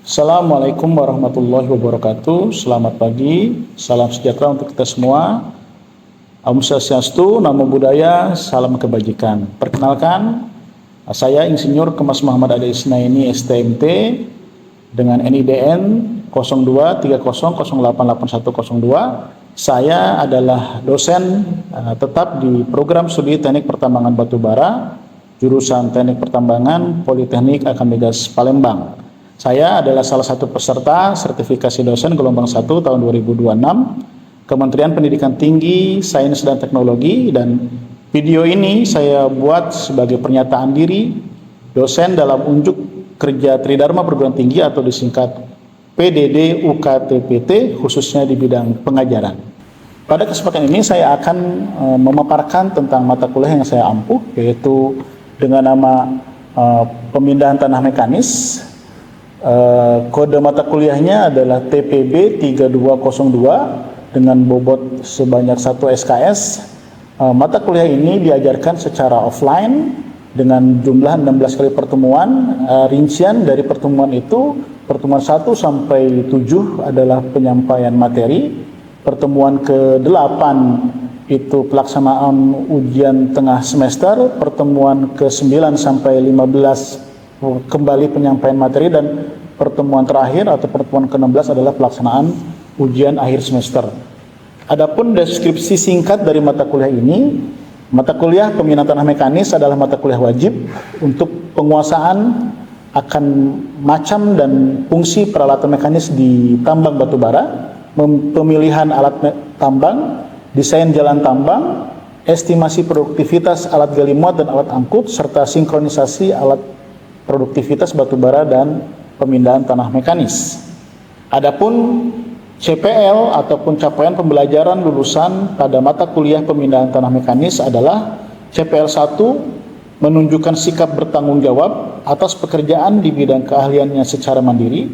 Assalamualaikum warahmatullahi wabarakatuh. Selamat pagi, salam sejahtera untuk kita semua. Om Swastiastu, Namo Buddhaya, salam kebajikan. Perkenalkan, saya Insinyur Kemas Muhammad Ade Isnaini STMT dengan NIDN 0230088102. Saya adalah dosen tetap di program studi Teknik Pertambangan Batubara, jurusan Teknik Pertambangan Politeknik Akam Migas Palembang. Saya adalah salah satu peserta sertifikasi dosen gelombang 1 tahun 2026 Kementerian Pendidikan Tinggi, Sains dan Teknologi, dan video ini saya buat sebagai pernyataan diri dosen dalam unjuk kerja Tridharma Perguruan Tinggi atau disingkat PDD UKTPT khususnya di bidang pengajaran. Pada kesempatan ini saya akan memaparkan tentang mata kuliah yang saya ampuh, yaitu dengan nama pemindahan tanah mekanis. Kode mata kuliahnya adalah TPB 3202 dengan bobot sebanyak 1 SKS. Mata kuliah ini diajarkan secara offline dengan jumlah 16 kali pertemuan. Rincian dari pertemuan itu, pertemuan 1 sampai 7 adalah penyampaian materi, pertemuan ke-8 itu pelaksanaan ujian tengah semester, pertemuan ke-9 sampai 15 kembali penyampaian materi, dan pertemuan terakhir atau pertemuan ke-16 adalah pelaksanaan ujian akhir semester. Adapun deskripsi singkat dari mata kuliah ini, mata kuliah pemindahan tanah mekanis adalah mata kuliah wajib untuk penguasaan akan macam dan fungsi peralatan mekanis di tambang batubara, pemilihan alat tambang, desain jalan tambang, estimasi produktivitas alat gali muat dan alat angkut, serta sinkronisasi alat produktivitas batubara dan pemindahan tanah mekanis. Adapun CPL ataupun capaian pembelajaran lulusan pada mata kuliah pemindahan tanah mekanis adalah CPL 1 menunjukkan sikap bertanggung jawab atas pekerjaan di bidang keahliannya secara mandiri.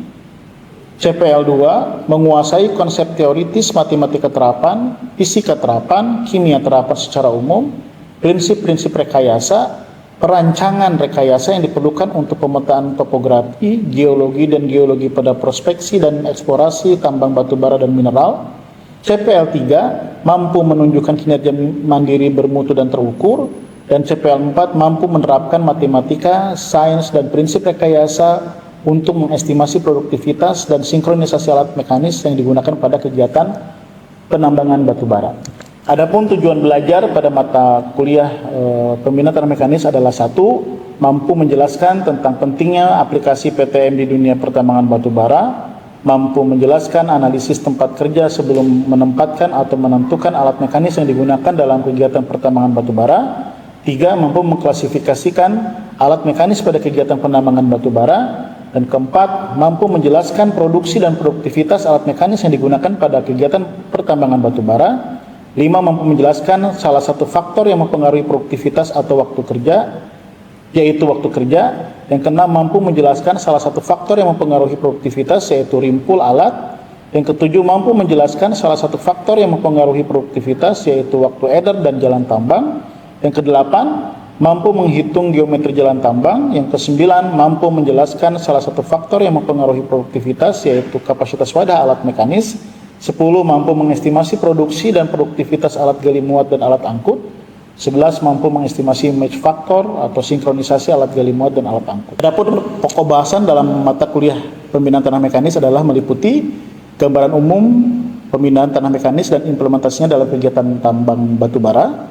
CPL 2 menguasai konsep teoritis matematika terapan, fisika terapan, kimia terapan secara umum, prinsip-prinsip rekayasa, perancangan rekayasa yang diperlukan untuk pemetaan topografi, geologi dan geologi pada prospeksi dan eksplorasi tambang batubara dan mineral. CPL 3 mampu menunjukkan kinerja mandiri bermutu dan terukur, dan CPL 4 mampu menerapkan matematika, sains dan prinsip rekayasa untuk mengestimasi produktivitas dan sinkronisasi alat mekanis yang digunakan pada kegiatan penambangan batubara. Adapun tujuan belajar pada mata kuliah pemindahan tanah mekanis adalah: 1. Mampu menjelaskan tentang pentingnya aplikasi PTM di dunia pertambangan batubara, mampu menjelaskan analisis tempat kerja sebelum menempatkan atau menentukan alat mekanis yang digunakan dalam kegiatan pertambangan batubara. 3. Mampu mengklasifikasikan alat mekanis pada kegiatan penambangan batubara. Dan keempat, mampu menjelaskan produksi dan produktivitas alat mekanis yang digunakan pada kegiatan pertambangan batubara. 5. Mampu menjelaskan salah satu faktor yang mempengaruhi produktivitas atau waktu kerja, yaitu waktu kerja. Yang keenam, mampu menjelaskan salah satu faktor yang mempengaruhi produktivitas, yaitu rimpul alat. Yang ketujuh, mampu menjelaskan salah satu faktor yang mempengaruhi produktivitas, yaitu waktu edar dan jalan tambang. Yang kedelapan, mampu menghitung geometri jalan tambang. Yang kesembilan, mampu menjelaskan salah satu faktor yang mempengaruhi produktivitas, yaitu kapasitas wadah alat mekanis. 10. Mampu mengestimasi produksi dan produktivitas alat gali muat dan alat angkut. 11. Mampu mengestimasi match factor atau sinkronisasi alat gali muat dan alat angkut. Adapun pokok bahasan dalam mata kuliah pemindahan tanah mekanis adalah meliputi gambaran umum pemindahan tanah mekanis dan implementasinya dalam kegiatan tambang batubara,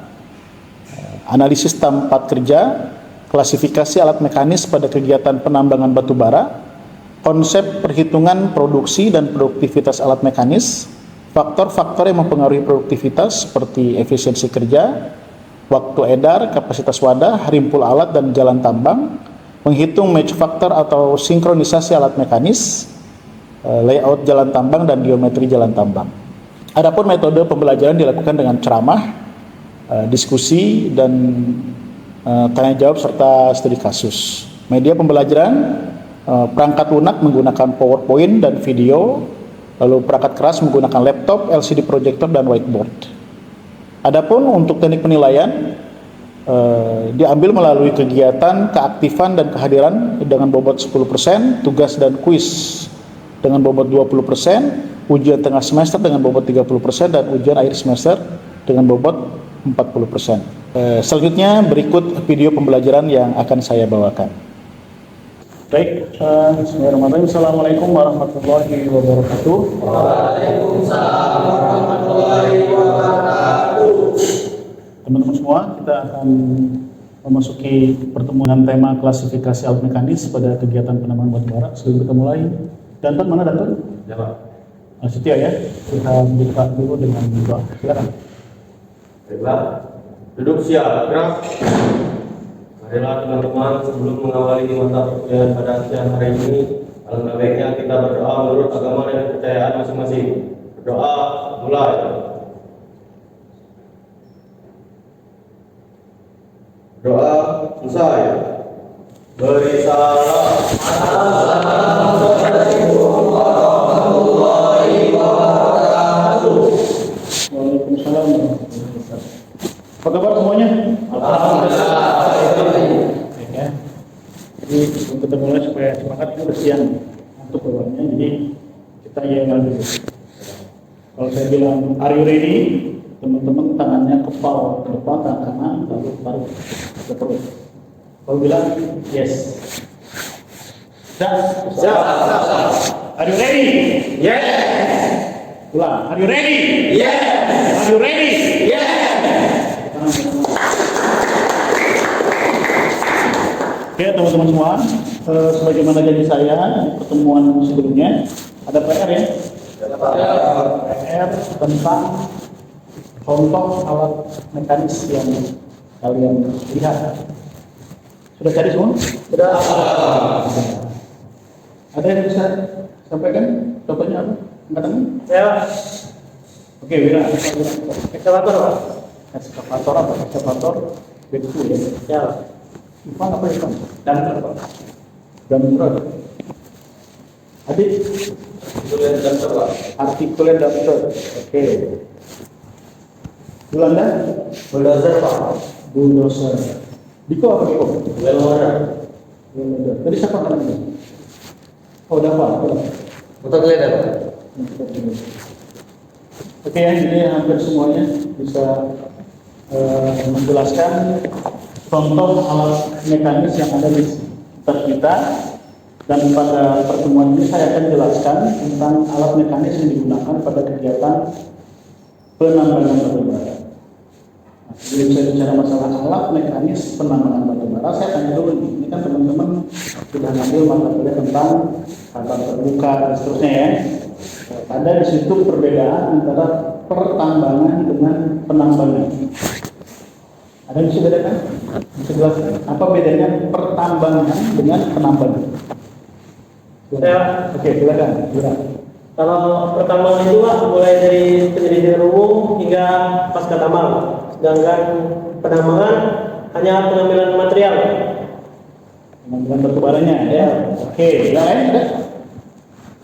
analisis tempat kerja, klasifikasi alat mekanis pada kegiatan penambangan batubara, konsep perhitungan produksi dan produktivitas alat mekanis, faktor-faktor yang mempengaruhi produktivitas seperti efisiensi kerja, waktu edar, kapasitas wadah, rimpul alat dan jalan tambang, menghitung match factor atau sinkronisasi alat mekanis, layout jalan tambang dan geometri jalan tambang. Adapun metode pembelajaran dilakukan dengan ceramah, diskusi dan tanya jawab serta studi kasus. Media pembelajaran, perangkat lunak menggunakan PowerPoint dan video, lalu perangkat keras menggunakan laptop, LCD projector dan whiteboard. Adapun untuk teknik penilaian, diambil melalui kegiatan, keaktifan dan kehadiran dengan bobot 10%, tugas dan kuis dengan bobot 20%, ujian tengah semester dengan bobot 30%, dan ujian akhir semester dengan bobot 40%. Selanjutnya berikut video pembelajaran yang akan saya bawakan. Baik, bismillahirrahmanirrahim. Assalamualaikum warahmatullahi wabarakatuh. Waalaikumsalam warahmatullahi wabarakatuh. Teman-teman semua, kita akan memasuki pertemuan tema klasifikasi alat mekanis pada kegiatan penambangan batu bara. Sebelum kita mulai, Danton mana Danton? Ya Pak. Setia ya, kita buka dulu dengan doa. Silakan. Baiklah, duduk siap, gerak. Marilah teman-teman, sebelum mengawali mata kuliah pada siang hari ini, alangkah baiknya kita berdoa menurut agama dan kepercayaan masing-masing. Berdoa, mulai. Doa selesai. Beri salam. Assalamualaikum warahmatullahi wabarakatuh. Waalaikumsalam. Apa kabar semuanya? Alhamdulillah. Ya. Jadi sebelum kita mulai supaya semangat, itu udah siang untuk bawahnya, jadi kita yang dulu. Kalau saya bilang are you ready, teman-teman tangannya kepal ke depan, tangan kanan lalu taruh ke perut. Kalau bilang yes, siap. Are you ready? Yes. Ulang, are you ready? Yes. Are you ready? Yes. Oke teman-teman semua, sebagaimana janji saya di pertemuan sebelumnya, ada PR ya? PR tentang contoh alat mekanis yang kalian lihat. Sudah cari semua? Sudah. Ada yang bisa sampaikan? Contohnya apa? Angkatan? Ya. Oke, Wira. Ekskavator Pak. Ekskavator apa? Ekskavator begitu ya? Ya. Ivan apa Ivan? Dan Pak. Dumper. Adik? Tulen dan Pak. Artikulen dumper. Oke. Yolanda? Bulldozer Pak. Bulldozer. Diko apa Diko? Welder. Yolanda. Tadi siapa namanya? Oh, udah apa? Motor geledah Pak. Oke ya, ini hampir semuanya bisa menjelaskan contoh alat mekanis yang ada di sekitar kita, dan pada pertemuan ini saya akan jelaskan tentang alat mekanis yang digunakan pada kegiatan penambangan batu bara. Nah, sebelum saya bicara masalah alat mekanis penambangan batu bara, saya tanya dulu nih, ini kan teman-teman sudah ngambil mata kuliah tentang tata terbuka dan seterusnya ya. Ada di situ perbedaan antara pertambangan dengan penambangan. Ada yang bisa bedakan? Bisa jelaskan? Apa bedanya pertambangan dengan penambangan? Ya. Oke, silakan. Kalau pertambangan itu Pak, mulai dari penyelidikan umum hingga pasca tambang. Sedangkan penambangan hanya pengambilan material. Penambangan batu baranya ya. Oke, yang lain ada?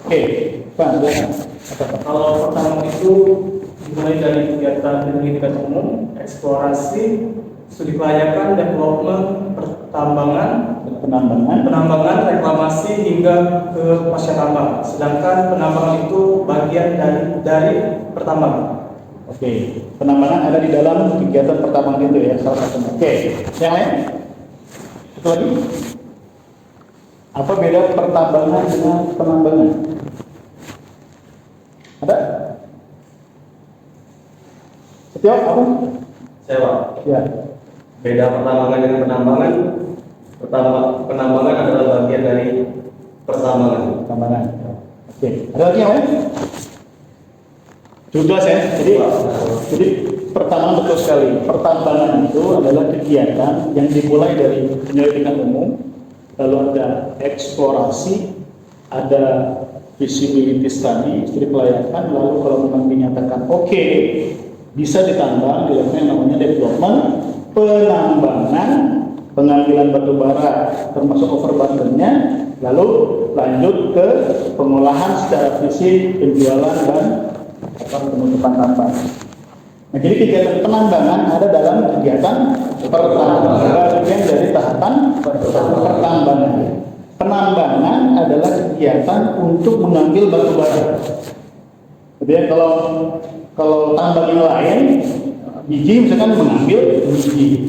Oke, Pak, silakan. Kalau pertama itu dimulai dari kegiatan penyelidikan umum, eksplorasi, studi kelayakan, development, pertambangan, penambangan, reklamasi hingga ke pasca tambang. Sedangkan penambangan itu bagian dari pertambangan. Oke, penambangan ada di dalam kegiatan pertambangan itu ya, salah satunya. Oke, yang lain? Satu lagi. Apa beda pertambangan dengan penambangan? Ada? Setiap apa? Saya Pak. Ya. Beda pertambangan dengan penambangan. Penambangan adalah bagian dari pertambangan. Pertambangan. Oke. Ada lagi yang lain? Cukup jelas ya. Jadi pertambangan betul sekali. Pertambangan itu adalah kegiatan yang dimulai dari penyelidikan umum, lalu ada eksplorasi, ada visibility study, studi kelayakan, lalu kalau memang dinyatakan oke, bisa ditambang, dilakukan yang namanya development, penambangan, pengambilan batu bara termasuk overburdennya, lalu lanjut ke pengolahan secara fisik, penjualan dan penutupan tambang. Nah, jadi kegiatan penambangan ada dalam kegiatan pertambangan, bagian dari tahapan pertambangan. Penambangan adalah kegiatan untuk mengambil batu bara. Jadi kalau tambang yang lain, biji misalkan mengambil biji.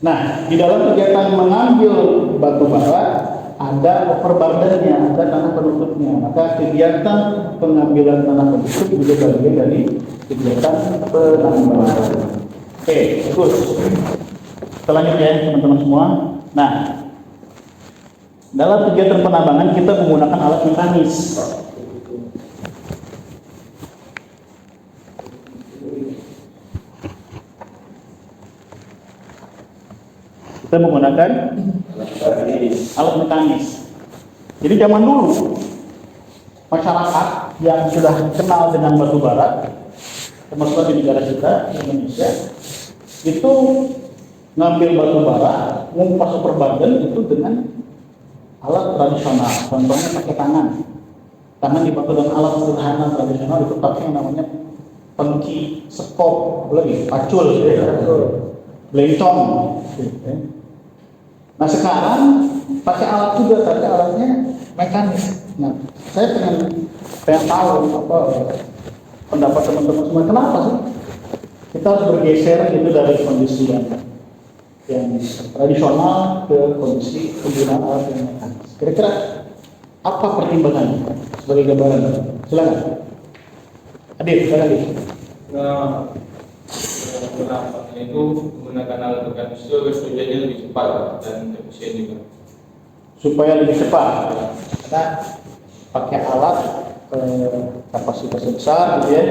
Nah, di dalam kegiatan mengambil batu bara ada overburdennya, ada tanah penutupnya. Maka kegiatan pengambilan tanah penutup juga bagian dari kegiatan penambangan. Oke, terus selanjutnya teman-teman semua. Nah, dalam kegiatan penambangan kita menggunakan alat mekanis. Kita menggunakan alat mekanis. Jadi zaman dulu masyarakat yang sudah kenal dengan batu bara, termasuk di negara kita, Indonesia, itu ngambil batu bara, ngumpas overburden itu dengan alat tradisional. Contohnya pakai tangan. Tangan dibantu dengan alat sederhana tradisional itu pakai yang namanya pengki, sekop, lagi pacul, belencong. Nah sekarang pakai alat juga, tapi alatnya mekanis. Nah, saya pengen tahu apa pendapat teman-teman semua. Kenapa sih kita harus bergeser gitu dari kondisi yang tradisional ke kondisi penggunaan alat yang mekanis? Kira-kira apa pertimbangannya sebagai gambaran? Silakan. Adit, silakan. Nah, kenapa itu menggunakan alat mekanis itu kerjanya lebih cepat dan efisien juga. Supaya lebih cepat, karena pakai alat kapasitasnya besar, gitu ya,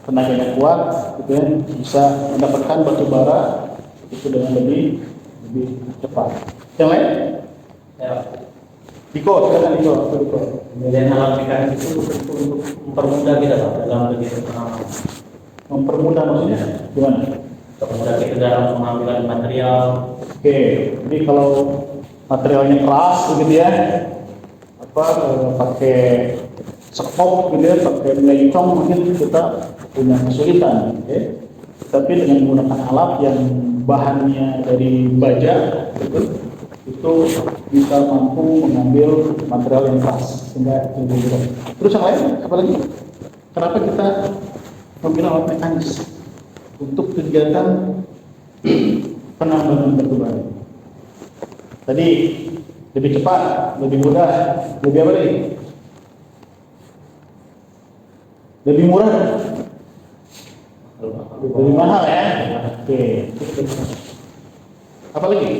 tenaganya kuat, gitu ya, bisa mendapatkan batu bara itu dengan lebih cepat. Yang lain? Ya. Diko, silakan Diko. Kemudian alat mekanis itu untuk mempermudah kita Pak dalam kegiatan penambangan. Mempermudah maksudnya gimana? Mempermudah kita dalam pengambilan material. Oke, jadi kalau materialnya keras begitu ya, pakai sekop gitu ya, pakai belencong mungkin kita punya kesulitan, oke? Tapi dengan menggunakan alat yang bahannya dari baja, gitu, itu bisa mampu mengambil material yang keras sehingga lebih mudah. Terus yang lain, apa lagi? Kenapa kita memilih alat mekanis untuk kegiatan penambangan batu bara? Tadi lebih cepat, lebih mudah, lebih apa lagi? Lebih murah, lebih mahal ya. Oke. Apa lagi?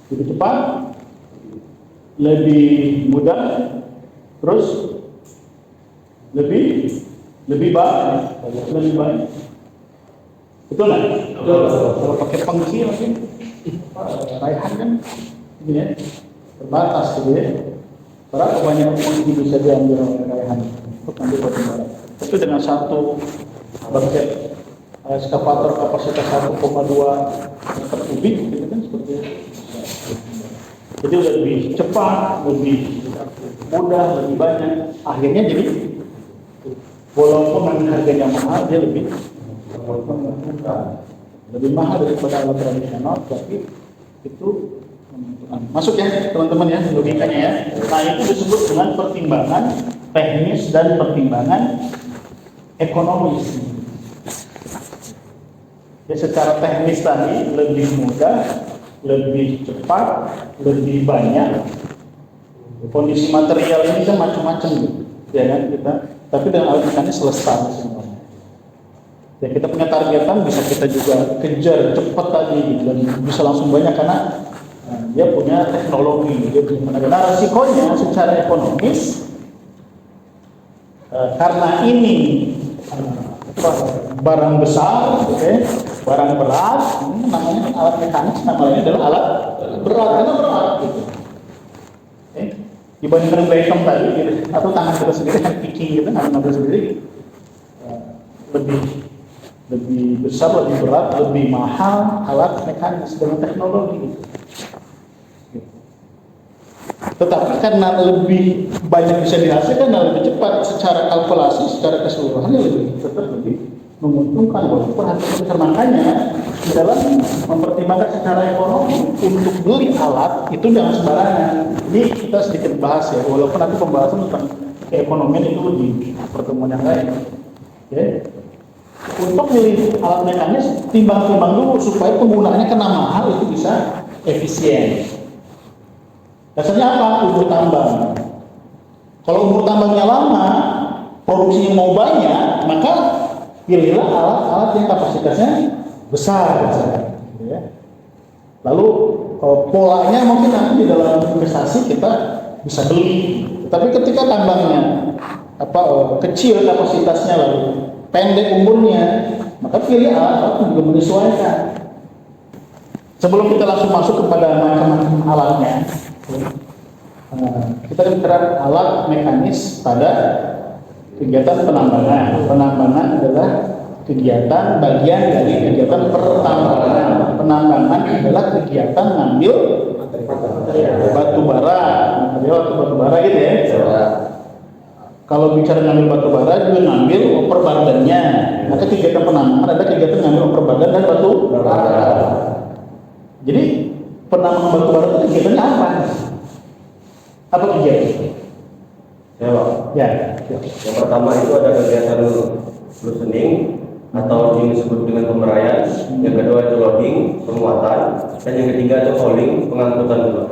Lebih cepat, lebih mudah, terus lebih baik. Betul nggak? Betul. Kalau pakai pengki mungkin raihan kan ini ya, terbatas gitu ya. Berapa banyak pengki bisa diambil oleh raihan untuk ambil batu bara? Itu dengan satu bucket eskavator kapasitas 1,2 meter kubik gitu kan, seperti itu. Jadi lebih cepat, lebih mudah, lebih banyak. Akhirnya jadi walaupun harganya mahal, dia lebih mahal daripada alat tradisional, tapi itu masuk ya teman-teman ya, logikanya ya. Nah itu disebut dengan pertimbangan teknis dan pertimbangan ekonomis. Ya secara teknis tadi lebih mudah, lebih cepat, lebih banyak. Kondisi material ini kan macam-macam gitu, ya kan kita. Tapi dengan alat mekanis selesai semuanya. Ya kita punya targetan, bisa kita juga kejar cepat tadi gitu, dan bisa langsung banyak karena dia punya teknologi, dia punya tenaga. Nah resikonya secara ekonomis karena ini barang besar, barang berat, ini namanya alat mekanis, namanya adalah alat berat karena berat gitu. Dibandingkan belencong tadi gitu, atau tangan kita sendiri kan picking gitu, tangan kita sendiri lebih besar, lebih berat, lebih mahal alat mekanis dengan teknologi gitu. Tetapi karena lebih banyak bisa dihasilkan dan lebih cepat secara kalkulasi, secara keseluruhannya tetap lebih menguntungkan walaupun harganya besar. Makanya di dalam mempertimbangkan secara ekonomi untuk beli alat itu jangan sembarangan. Ini kita sedikit bahas ya, walaupun nanti pembahasan tentang keekonomian itu di pertemuan yang lain. Oke. Untuk milih alat mekanis, timbang-timbang dulu supaya penggunaannya kena mahal itu bisa efisien. Dasarnya apa? Umur tambang. Kalau umur tambangnya lama, produksinya mau banyak, maka pilihlah alat-alat yang kapasitasnya besar. Ya. Lalu polanya mungkin nanti di dalam investasi kita bisa beli. Tapi ketika tambangnya kecil kapasitasnya lalu pendek umurnya, maka pilih alat-alat yang juga menyesuaikan. Sebelum kita langsung masuk kepada macam-macam alatnya, kita bicara alat mekanis pada kegiatan penambangan. Penambangan adalah kegiatan bagian dari kegiatan pertambangan. Penambangan adalah kegiatan ngambil batu bara, batu bara gitu ya. Kalau bicara ngambil batu bara juga ngambil perbadannya. Maka kegiatan penambangan ada kegiatan ngambil perbadan dan batu bara. Jadi penambangan batu bara itu kegiatannya apa? Apa kegiatan? Ya, Pak. Ya. Yang pertama itu ada kegiatan loosening atau yang disebut dengan pemberaian. Yang kedua itu loading, penguatan, dan yang ketiga itu hauling, pengangkutan juga.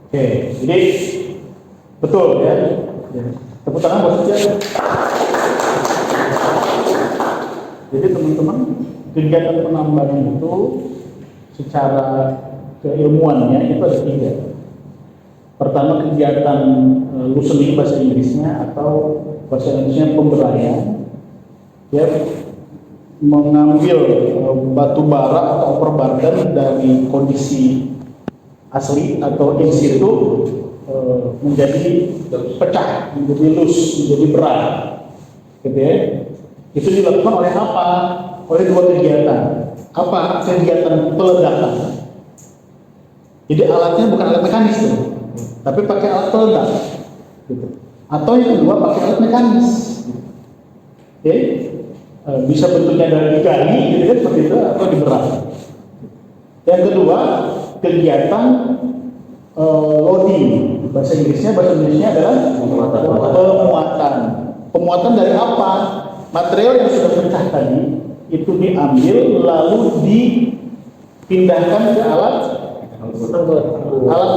Oke, jadi betul ya. Tepuk tangan buat saya. Jadi teman-teman, kegiatan penambangan itu secara keilmuannya itu ada 3. Pertama kegiatan loosening bahasa Inggrisnya atau bahasa Inggrisnya pemberaian, ya, mengambil batu bara atau perbadan dari kondisi asli atau in situ menjadi pecah, menjadi loose, menjadi berat, gitu ya. Itu dilakukan oleh apa? Oleh 2 kegiatan. Apa? Kegiatan peledakan. Jadi alatnya bukan alat mekanis tuh, tapi pakai alat peledak, gitu. Atau yang kedua pakai alat mekanis, oke? Bisa bentuknya dari gali, gitu kan, seperti itu, atau diberat. Yang kedua kegiatan loading, bahasa Inggrisnya adalah pemuatan. Pemuatan dari apa? Material yang sudah pecah tadi itu diambil lalu dipindahkan ke alat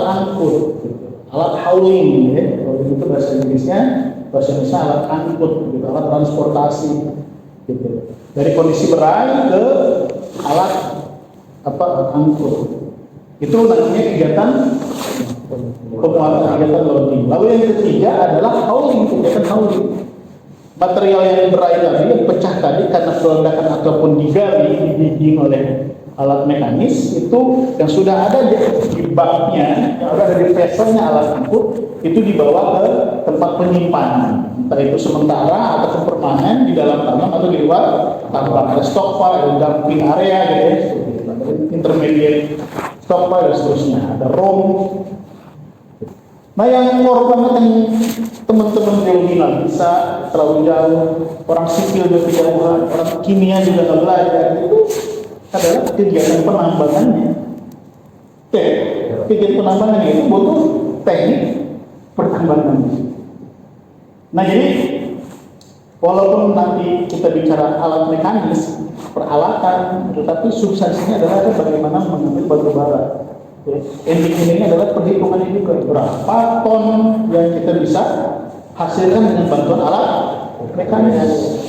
angkut, alat hauling, ya. Itu bahasa Inggrisnya alat angkut, gitu, alat transportasi, gitu. Dari kondisi berai ke alat angkut. Itu namanya kegiatan pemuatan, kegiatan loading. Lalu yang ketiga adalah hauling, kegiatan hauling. Material yang berai tadi, yang pecah tadi karena peledakan ataupun digali, dibimbing oleh alat mekanis, itu yang sudah ada di baknya, yang ada di vesselnya alat angkut, itu dibawa ke tempat penyimpanan. Entah itu sementara ataupun permanen di dalam tambang atau di luar tambang. Ada stockpile, ada dumping area, gitu ya, intermediate stockpile dan seterusnya. Ada room. Nah, yang korban yang teman-teman geologi nggak bisa terlalu jauh, orang sipil juga kejauhan, orang kimia juga nggak belajar, itu adalah kegiatan penambangannya. Oke, kegiatan penambangannya itu butuh teknik pertambangan. Nah, jadi walaupun nanti kita bicara alat mekanis, peralatan, tetapi substansinya adalah bagaimana mengambil batu bara. Ending-endingnya adalah perhitungan ini berapa ton yang kita bisa hasilkan dengan bantuan alat mekanis,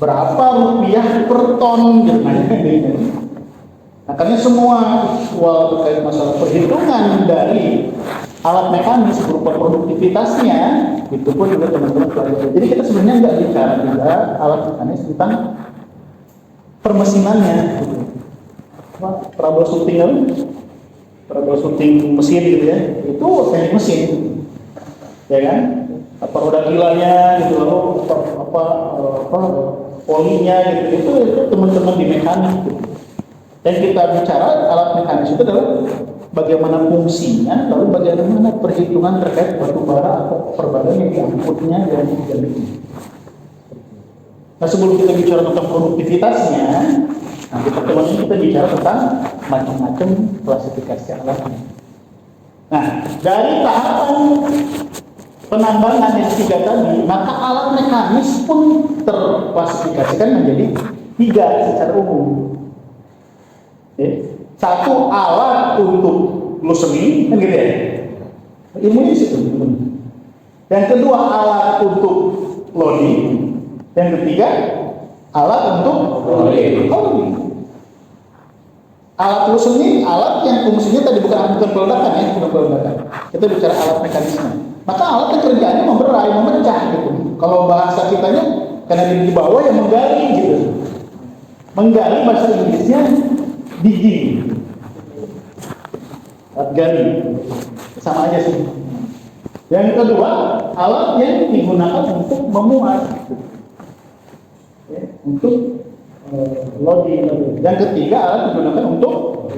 berapa rupiah per ton, gitu. Nah, karena semua terkait masalah perhitungan dari alat mekanis berupa produktivitasnya itu pun juga teman-teman pelajari. Jadi kita sebenarnya nggak bicara juga alat mekanis tentang permesinannya, gitu. Troubleshooting mesin, gitu ya, itu teknik mesin, ya kan? Apa roda kilanya, gitu, lalu polinya, gitu, itu teman-teman di mekanik, gitu. Dan kita bicara alat mekanis itu adalah bagaimana fungsinya, lalu bagaimana perhitungan terkait batu bara atau perbadan yang diangkutnya dan Nah, sebelum kita bicara tentang produktivitasnya, nah di pertemuan ini kita bicara tentang macam-macam klasifikasi alatnya. Nah, dari tahapan penambangan yang 3 tadi, maka alat mekanis pun terklasifikasikan menjadi 3 secara umum. Oke. 1 alat untuk loosening, kan gitu ya? Ilmunya di situ. Yang kedua alat untuk loading. Yang ketiga alat untuk holding. Alat loosening, alat yang fungsinya tadi bukan peledakan ya, bukan peledakan. Kita bicara alat mekanisme. Maka alat yang kerjanya memberai, memecah gitu. Kalau bahasa kitanya karena di bawah yang menggali gitu. Menggali bahasa Inggrisnya digging. Alat gali. Sama aja sih. Yang kedua, alat yang digunakan untuk memuat. Ya, untuk loading. Yang ketiga, alat digunakan untuk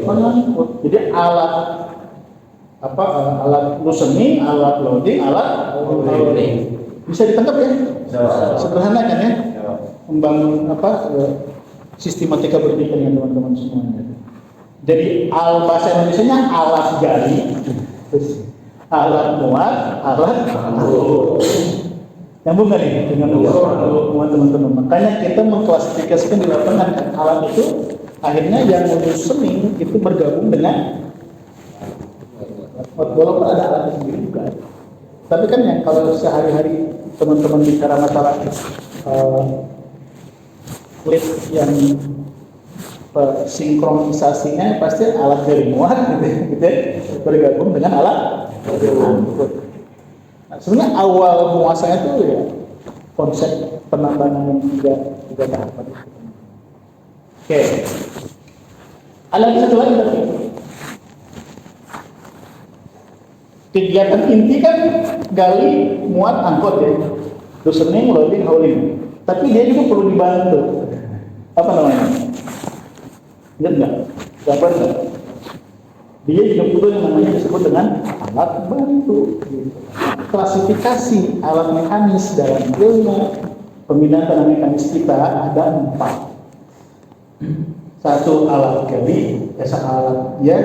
mengangkut. Jadi alat alat loosening, alat loading, alat holding. Bisa ditangkap ya? Sederhana kan ya? Membangun sistematika berpikirnya teman-teman semuanya. Jadi bahasa Indonesianya alat gali, terus alat muat, alat angkut. Nyambung nggak nih dengan muat teman-teman? Makanya kita mengklasifikasikan di lapangan kan alat itu akhirnya yang loosening itu bergabung dengan walaupun ada alatnya sendiri juga. Tapi kan yang kalau sehari-hari teman-teman bicara masalah lift yang sinkronisasinya pasti alat dari muat gitu ya, bergabung dengan alat angkut. Nah, sebenarnya awal penguasanya itu ya konsep penambangan yang tiga tahapan. Oke. Ada satu lagi tadi. Kegiatan inti kan gali, muat, angkut ya. Loosening, loading, hauling. Tapi dia juga perlu dibantu. Apa namanya? Ingat nggak? Siapa enggak? Dia juga perlu yang namanya disebut dengan alat bantu. Klasifikasi alat mekanis dalam ilmu pemindahan mekanis kita ada 4. 1 alat gali, 1 alat ya,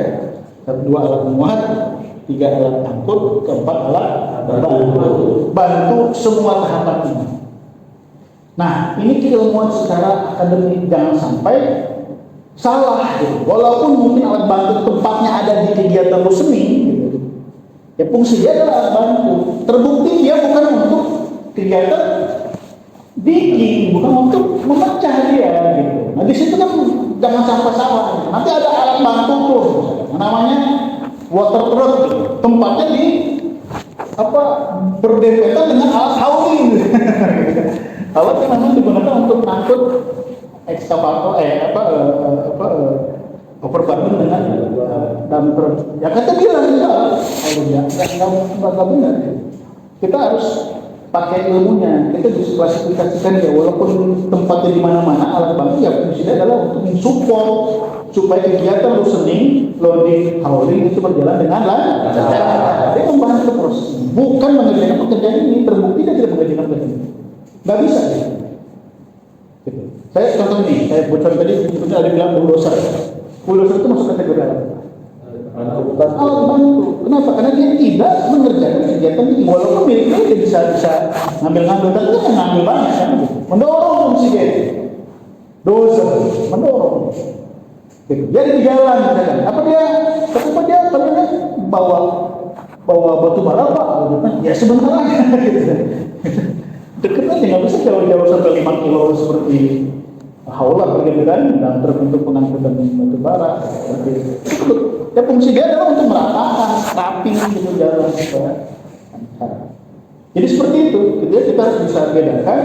2 alat muat, 3 alat angkut, 4 alat bantu semua tahapan ini. Nah, ini keilmuan secara akademik, jangan sampai salah gitu. Walaupun mungkin alat bantu tempatnya ada di kegiatan loosening gitu. Ya fungsi dia adalah alat bantu. Terbukti dia bukan untuk kegiatan digging, bukan untuk memecah dia gitu. Nah di situ kan jangan sampai salah. Nanti ada alat bantu tuh, namanya water truck, tempatnya di berdempetan dengan alat hauling. Alat yang memang digunakan untuk angkut ekskavator overburden dengan dumper. Ya kata bilang nggak benar. Kita harus pakai ilmunya. Kita bisa klasifikasikan ya, walaupun tempatnya di mana-mana, alat bantu ya fungsinya adalah untuk mensupport supaya kegiatan loosening, loading, hauling itu berjalan dengan lancar. Dia membantu proses, bukan mengerjakan pekerjaan ini. Terbukti dia tidak mengerjakan pekerjaan ini. Nggak bisa ya. Gitu. Saya contoh ini, saya bocor tadi sebetulnya ada bilang bulldozer. Bulldozer itu masuk kategori alat bantu. Kenapa? Karena dia tidak mengerjakan kegiatan ini. Walaupun miliknya dia bisa ngambil-ngambil, tapi dia kan ngambil banyak kan? Mendorong fungsi dia. Dozer, mendorong. Gitu. Dia di jalan, misalkan. Apa dia bawa batu bara Pak? Ya sebentar aja. Deket aja, nggak bisa jauh-jauh sampai 5 kilo seperti hauler begitu kan, dan terbentuk pengangkutan batu bara. Itu ya fungsi dia adalah untuk meratakan, scraping gitu jalan supaya lancar. Jadi seperti itu, kita harus bisa bedakan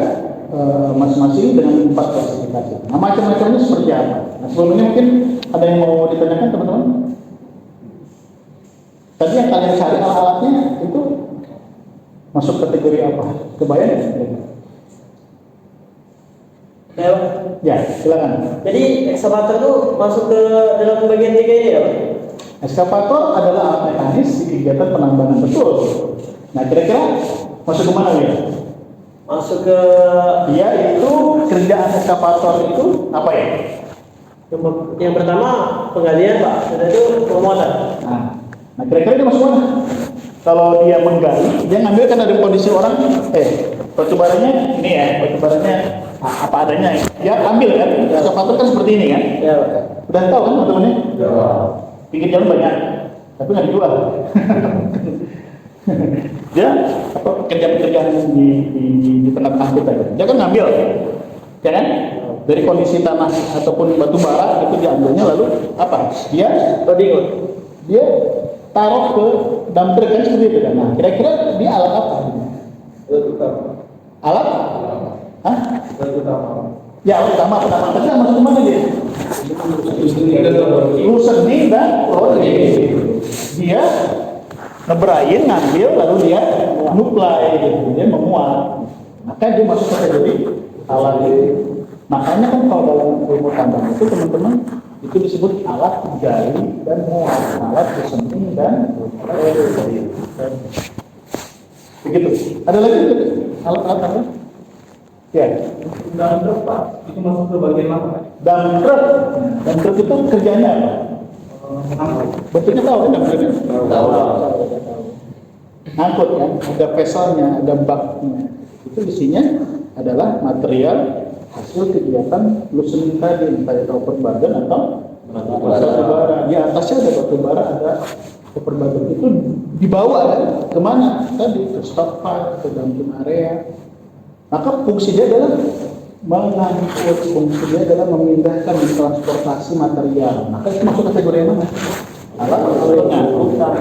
masing-masing dengan 4 klasifikasi. Nah macam-macamnya seperti apa? Nah sebelum ini mungkin ada yang mau ditanyakan teman-teman? Tadi yang kalian cari alat-alatnya itu masuk kategori apa? Kebayang? Ya, silakan. Jadi ekskavator itu masuk ke dalam bagian 3 ini ya Pak? Ekskavator adalah alat mekanis di kegiatan penambangan, betul. Nah kira-kira masuk ke mana ya? Masuk ke Dia itu kerjaan eskavator itu apa ya? yang pertama penggalian Pak, dan itu penguatan. Nah kira-kira dia masuk mana? Kalau dia menggali, dia ngambil kan dari kondisi orang, batu baranya ini ya, batu baranya apa adanya. Dia ambil kan, eskavator kan seperti ini kan? Ya Pak. Udah tahu kan teman-temannya? Ya. Pinggir jalan banyak, tapi nggak dijual. Dia pekerjaan-pekerjaan di tengah-tengah kita. Dia kan ngambil, ya kan? Dari kondisi tanah ataupun batu bara itu diambilnya lalu apa? Dia taruh ke dump truck kan seperti itu kan. Nah, kira-kira dia alat apa? Alat? Hah? Ya, alat utama penambang kerja masuk ke mana dia? Luseni dan loading. Dia ngeberain, ngambil, lalu dia nuplai, gitu. Dia memuat. Maka dia masuk kategori alat itu. Makanya kan kalau dalam ilmu tambang itu teman-teman itu disebut alat gali dan muat, alat luseni dan begitu. Ada lagi alat-alat apa? Ya. Dump truck Pak, itu masuk ke bagian mana? Dump truck itu kerjanya apa? Bentuknya tahu kan dump truck itu? Tahu. Ngangkut kan, ada vesselnya, ada baknya. Itu isinya adalah material hasil kegiatan luseni tadi, entah itu open burden atau batu bara. Di atasnya ada batu bara, ada open burden. Itu dibawa kan kemana? Tadi ke stockpile, ke dumping area. Maka fungsi dia adalah mengangkut, fungsi dia adalah memindahkan, mentransportasi material. Maka itu masuk kategori yang mana? Alat pengangkutan.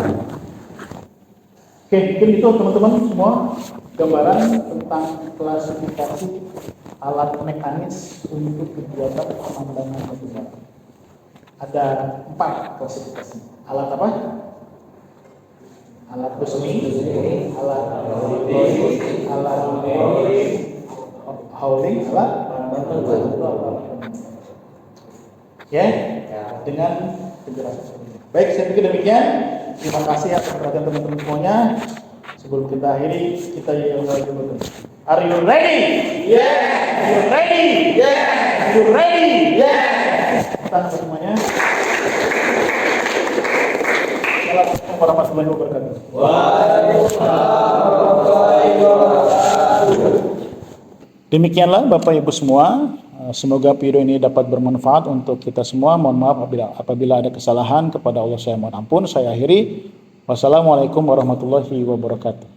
Oke, mungkin itu teman-teman semua gambaran tentang klasifikasi alat mekanis untuk kegiatan penambangan batu bara. Ada 4 klasifikasi. Alat apa? Alat luseni, alat hauling, alat ya, dengan penjelasan. Baik, saya pikir demikian. Terima kasih atas perhatian teman-teman semuanya. Sebelum kita akhiri, kita yang lagi dulu. Are you ready? Yeah. Are you ready? Yeah. Are you ready? Yeah. Kita semuanya. Assalamualaikum warahmatullahi wabarakatuh. Demikianlah Bapak Ibu semua. Semoga video ini dapat bermanfaat untuk kita semua. Mohon maaf apabila ada kesalahan, kepada Allah saya mohon ampun. Saya akhiri. Wassalamualaikum warahmatullahi wabarakatuh.